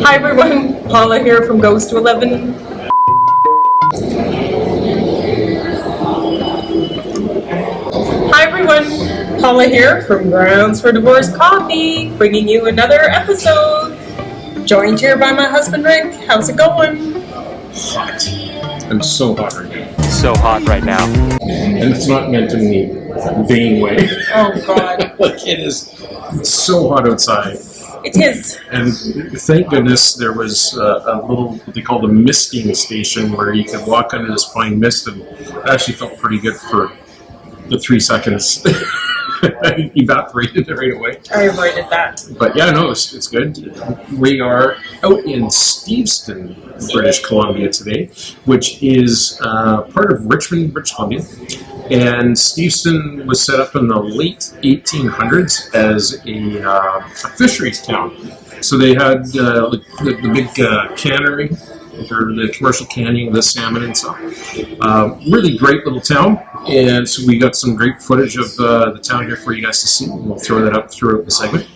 Hi everyone, Paula here from Ghost to 11. Hi everyone, Paula here from Grounds for Divorce Coffee, bringing you another episode. Joined here by my husband Rick. How's it going? Hot. I'm so hot right now. So hot right now. And it's not meant in any vain way. Oh God. Like it is so hot outside. It is. And thank goodness there was a little, what they call a misting station, where you could walk under this fine mist, and it actually felt pretty good for the 3 seconds. I evaporated it right away. I avoided that. But yeah, no, it's good. We are out in Steveston, British Columbia today, which is part of Richmond, British Columbia. And Steveston was set up in the late 1800s as a fisheries town. So they had the big cannery for the commercial canning of the salmon and stuff. Really great little town. And so we got some great footage of the town here for you guys to see. And we'll throw that up throughout the segment.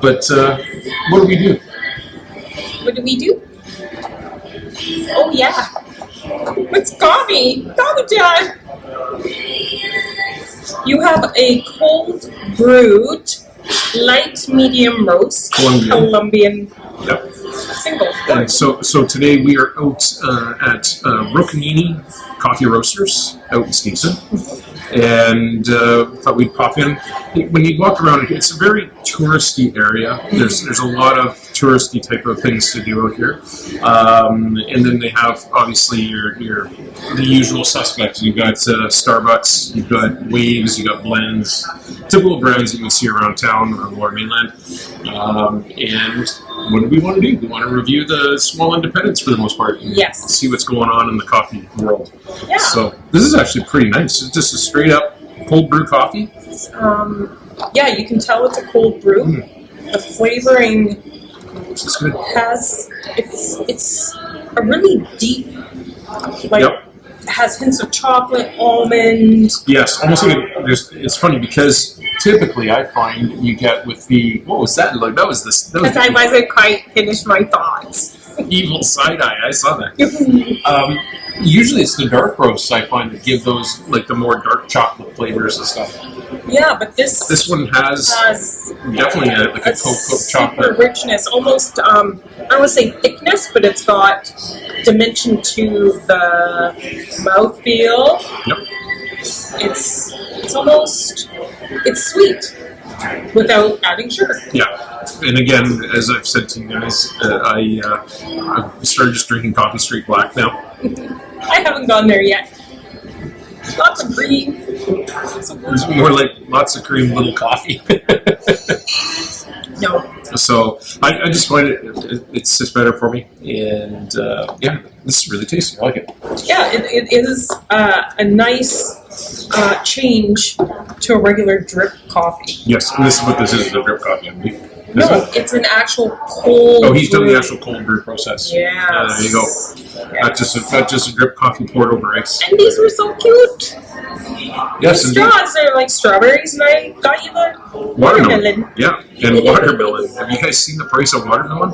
But what do we do? What do we do? Oh yeah. It's coffee. Coffee time. You have a cold brewed light medium roast Colombian Yep. single. And so today we are out at Rocacini Coffee Roasters out in Steveston, and thought we'd pop in. When you walk around, it's a very touristy area. There's a lot of touristy type of things to do out here, and then they have obviously your the usual suspects. You've got Starbucks, you've got Waves, you've got Blends, typical brands that you see around town on the Lower Mainland, and what do we want to do? We want to review the small independents for the most part. Yes. See what's going on in the coffee world. Yeah. So this is actually pretty nice. It's just a straight up cold brew coffee. Yeah, you can tell it's a cold brew. The flavoring It's good. it's a really deep, has hints of chocolate, almond. Yes, almost like it's funny because typically I find you get with the, what was that? Like that was Because I wasn't quite finished my thoughts. evil side eye. I saw that. Usually it's the dark roasts I find that give those like the more dark chocolate flavors and stuff. Yeah, but this one has definitely a cocoa chocolate richness, almost I don't want to say thickness, but it's got dimension to the mouthfeel. Yep. It's almost sweet without adding sugar. Yeah, and again, as I've said to you guys, I've started just drinking coffee straight black now. I haven't gone there yet. Lots of cream. It's more like lots of cream, little coffee. No. So I just find it's just better for me, and yeah, this is really tasty. I like it. Yeah, it is a nice change to a regular drip coffee. Yes, and this is what this is, the drip coffee, I believe. No, it's an actual cold. Oh, he's done the actual cold brew process. Yeah. There you go. Yes. Not just a drip coffee poured over ice. And these were so cute. Yes, The indeed. straws are like strawberries, and I got you the watermelon. Yeah, and watermelon. Have you guys seen the price of watermelon?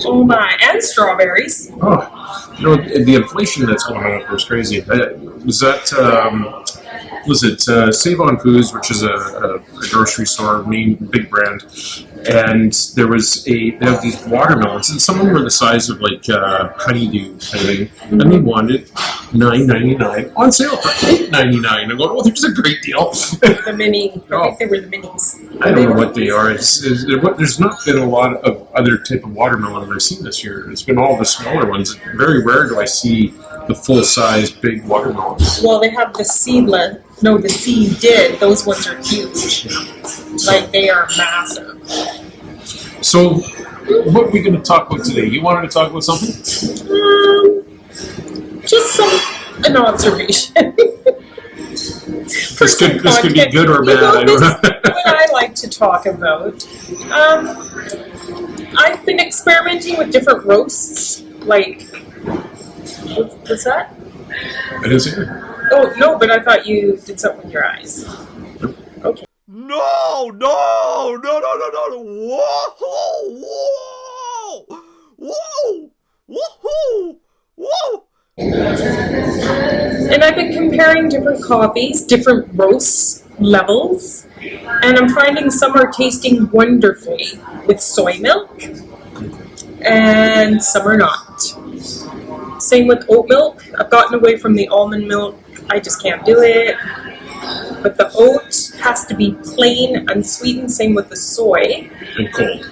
Oh my, and strawberries. Oh, you know, the inflation that's going on up there is crazy. Was it Save On Foods, which is a grocery store, big brand, and they have these watermelons, and some of them were the size of like honeydew kind of thing, and they wanted $9.99 on sale for $8.99. I'm going, oh, there's a great deal. The mini, I think they were the minis. I don't know what they are. There's not been a lot of other type of watermelon I've seen this year. It's been all the smaller ones. Very rare do I see the full-size big watermelons. Well, they have the seedless. No, the seeded. Those ones are huge. Like, they are massive. So, what are we going to talk about today? You wanted to talk about something? Just an observation. This could be good or bad. I don't know. What I like to talk about. I've been experimenting with different roasts. Like, what's that? I didn't see it. Oh, no, but I thought you did something with your eyes. Okay. No! Whoa! Whoa! Woohoo! Whoa! And I've been comparing different coffees, different roast levels, and I'm finding some are tasting wonderfully with soy milk, and some are not. Same with oat milk. I've gotten away from the almond milk. I just can't do it. But the oat has to be plain, unsweetened. Same with the soy. And cold.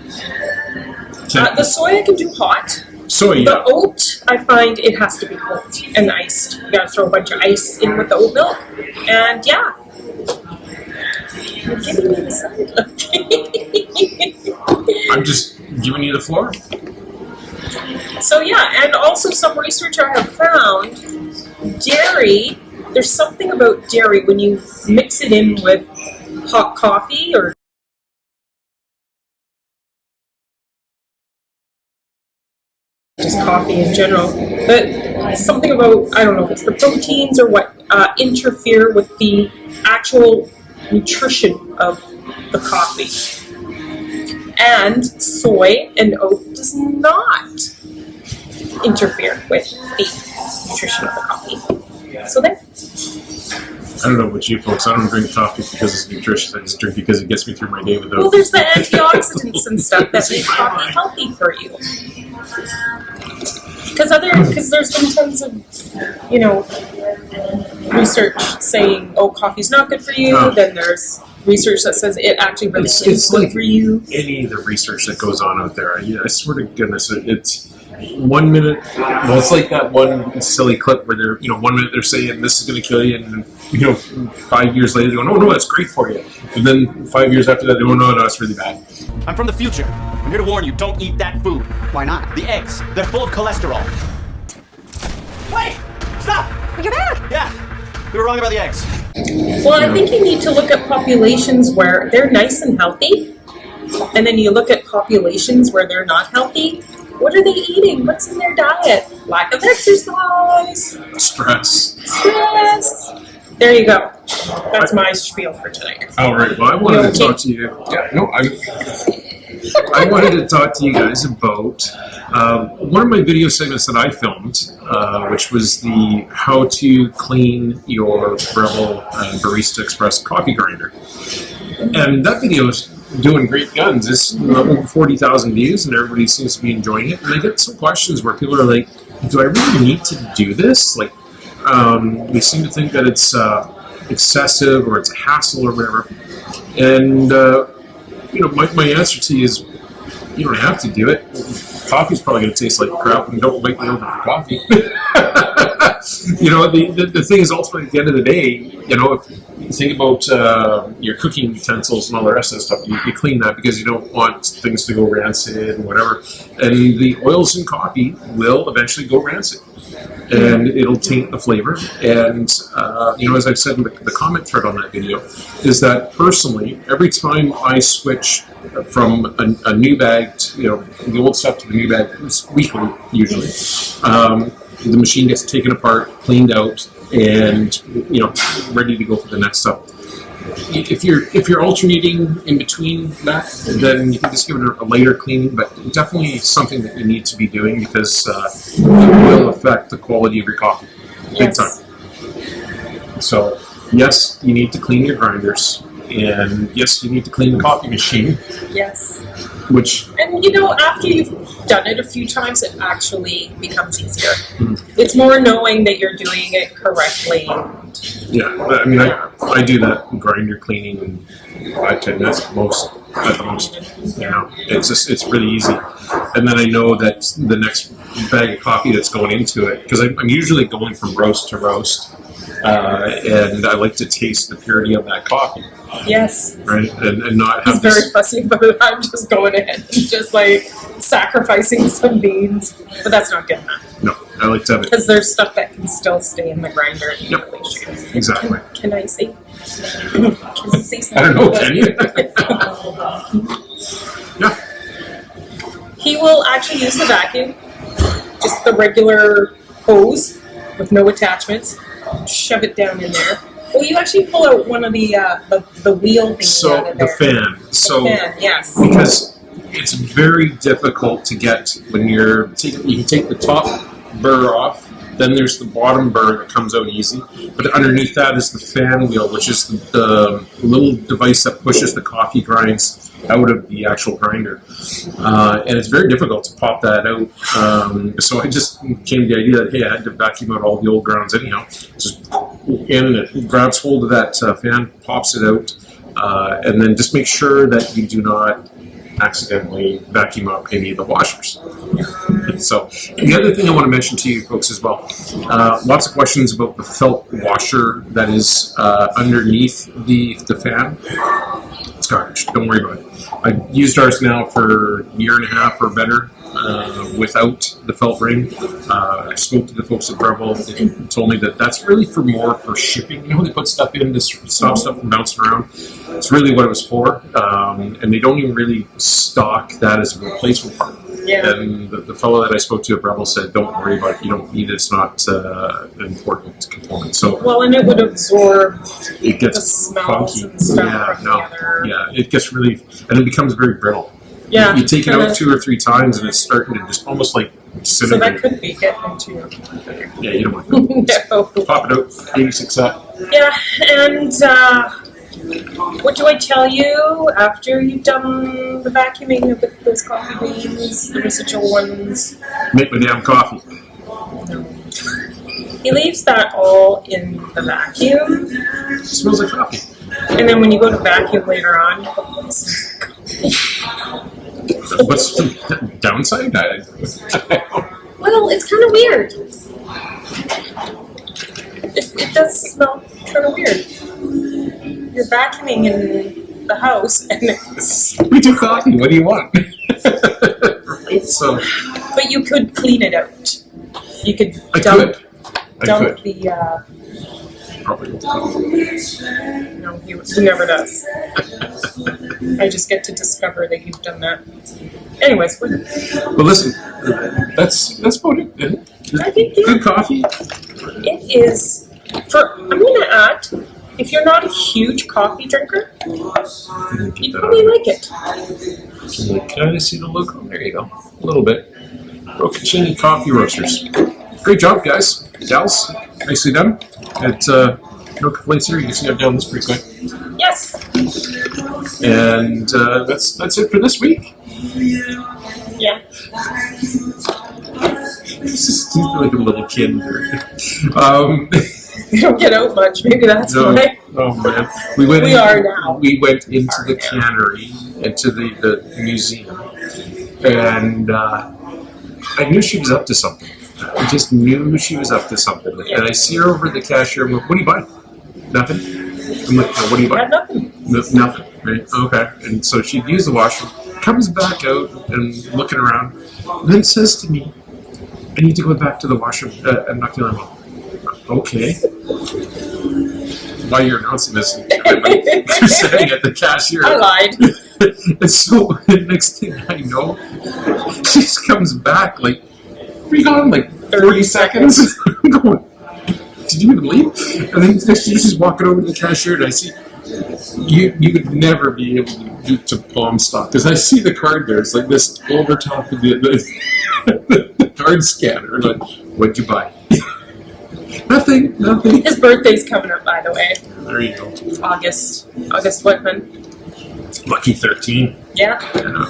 The soy I can do hot. Soy, yeah. The oat, I find it has to be cold and iced. You gotta throw a bunch of ice in with the oat milk. And yeah. You're giving me the side look. I'm just giving you the floor. So yeah, and also some research I have found, dairy, there's something about dairy when you mix it in with hot coffee or just coffee in general, but something about, I don't know if it's the proteins or what, interfere with the actual nutrition of the coffee. And soy and oat does not interfere with the nutrition of the coffee. So there. I don't know about you folks. I don't drink coffee because it's nutritious. I just drink because it gets me through my day without. Well, there's the antioxidants and stuff that make coffee healthy for you. Because there's been tons of, research saying, oh, coffee's not good for you. Then there's research that says it actually really is good for you. Any of the research that goes on out there, I swear to goodness, it's 1 minute. Well, it's like that one silly clip where they're, 1 minute they're saying this is going to kill you, and 5 years later they go, no, that's great for you. And then 5 years after that they go, no, it's really bad. I'm from the future. I'm here to warn you, don't eat that food. Why not? The eggs. They're full of cholesterol. Wait! Stop! You're back! Yeah, we were wrong about the eggs. Well, I think you need to look at populations where they're nice and healthy, and then you look at populations where they're not healthy. What are they eating? What's in their diet? Lack of exercise. Stress. There you go. That's my spiel for tonight. All right. Well, I wanted to talk to you. Yeah. No, I wanted to talk to you guys about one of my video segments that I filmed, which was the how to clean your Rebel Barista Express coffee grinder. And that video is doing great guns. It's over 40,000 views, and everybody seems to be enjoying it. And I get some questions where people are like, do I really need to do this? Like, they seem to think that it's excessive or it's a hassle or whatever. And, my answer to you is, you don't have to do it. Coffee's probably going to taste like crap, and don't wait me over for coffee. The thing is, ultimately, at the end of the day, if you think about your cooking utensils and all the rest of that stuff, you clean that because you don't want things to go rancid and whatever. And the oils in coffee will eventually go rancid. And it'll taint the flavor. And, as I've said in the comment thread on that video, is that personally, every time I switch from a new bag to, the old stuff to the new bag, it's weekly usually, the machine gets taken apart, cleaned out, and, ready to go for the next stuff. If you're alternating in between that, then you can just give it a later cleaning, but definitely something that you need to be doing because it will affect the quality of your coffee big time. So yes, you need to clean your grinders, and yes, you need to clean the coffee machine. Yes. And after you've done it a few times, it actually becomes easier. Mm-hmm. It's more knowing that you're doing it correctly. Yeah, I mean, I do that grinder cleaning in 5-10 minutes at the most. It's really easy. And then I know that the next bag of coffee that's going into it, because I'm usually going from roast to roast, and I like to taste the purity of that coffee. Yes. Right? And not have He's very fussy about it. I'm just going ahead and just sacrificing some beans. But that's not good enough. No, I like to have it. Because there's stuff that can still stay in the grinder. Yep. Exactly. Can I say? Can I say something? I don't know, can you? Yeah. He will actually use the vacuum. Just the regular hose with no attachments. Shove it down in there. Well, you actually pull out one of the wheel things out of there. The fan. The fan, yes. Because it's very difficult to get when you can take the top burr off. Then there's the bottom burr that comes out easy. But underneath that is the fan wheel, which is the little device that pushes the coffee grinds out of the actual grinder. And it's very difficult to pop that out. So I just came to the idea that, hey, I had to vacuum out all the old grounds anyhow. Just in it, grabs hold of that fan, pops it out, and then just make sure that you do not accidentally vacuum up any of the washers. So, and the other thing I want to mention to you folks as well, lots of questions about the felt washer that is underneath the fan. It's garbage. Don't worry about it. I've used ours now for a year and a half or better without the felt ring. I spoke to the folks at Breville and told me that that's really more for shipping. You know, they put stuff in to stop stuff from bouncing around. It's really what it was for. And they don't even really stock that as a replacement part. Yeah. And the fellow that I spoke to at Breville said, don't worry about it. You don't need it. It's not an important component. So, well, and it would absorb it gets the smells funky. and stuff from the other. Yeah, it gets really, and it becomes very brittle. Yeah. You take it out 2 or 3 times and it's starting to just almost like So that could be getting into your computer. Yeah, you don't want that. No. Pop it out, 86 up. Yeah, and what do I tell you after you've done the vacuuming of those coffee beans, the residual ones? Make my damn coffee. No. He leaves that all in the vacuum. It smells like coffee. And then when you go to vacuum later on, what's the downside? well, it's kind of weird. It does smell kind of weird. You're vacuuming in the house, and it's... We do coffee. What do you want? Right? So, but you could clean it out. You could I dump could. the... Probably. No, he never does. I just get to discover that you've done that. Anyways, But listen, that's about it. Isn't it? I think Good coffee. it is. I'm going to add, if you're not a huge coffee drinker, you'd probably like it. Can I see the logo? There you go. A little bit. Rocacini Coffee Roasters. Great job, guys. Gals, nicely done. No complaints here. You can see I've done this pretty quick. Yes. And that's it for this week. Yeah. This is like a little kid. You don't get out much. Maybe that's why. Oh man, We are now. We went into the cannery, into the museum, and I knew she was up to something. I just knew she was up to something. Yeah. And I see her over the cashier. I'm like, what are you buying? Nothing? I'm like, no, what are you I buying? had nothing. No, nothing. Right? Okay. And so she'd use the washroom, comes back out and looking around, and then says to me, I need to go back to the washroom. I'm not feeling well. Okay. Why you're announcing this? You're sitting at the cashier. I lied. And so the next thing I know, she just comes back like, were you gone like 30 seconds? I'm going, did you even leave? And then she's just walking over to the cashier and I see, you would never be able to palm stock because I see the card there. It's like this over top of the card scanner. Like, what'd you buy? Nothing. His birthday's coming up, by the way. There you go. August what, hun? Lucky 13. Yeah. Yeah. No.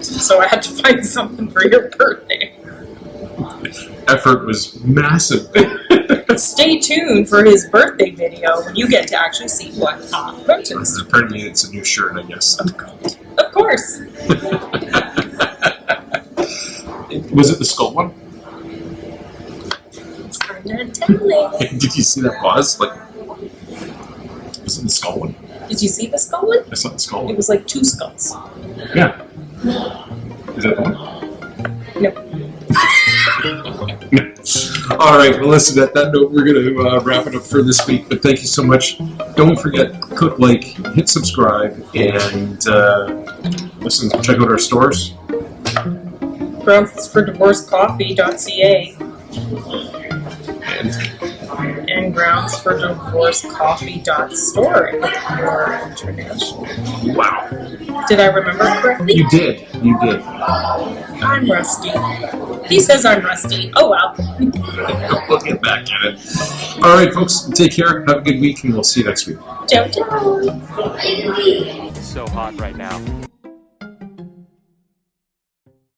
So I had to find something for your birthday. Effort was massive. Stay tuned for his birthday video when you get to actually see what Paula purchased. Apparently it's a new shirt, I guess. Of course. Was it the skull one? I'm not telling. Did you see that pause? Like, was it the skull one? Did you see the skull one? I saw the skull It one. was like 2 skulls. Yeah. Is that the one? No. All right. Well, listen. At that note, we're going to wrap it up for this week. But thank you so much. Don't forget, click like, hit subscribe, and listen. Check out our stores. Groundsfordivorcecoffee.ca And and grounds for divorcecoffee.store if you're international. Wow. Did I remember correctly? You did. You did. I'm rusty. He says I'm rusty. Oh well. We'll get back at it. All right, folks. Take care. Have a good week, and we'll see you next week. Ciao, ciao. It's so hot right now.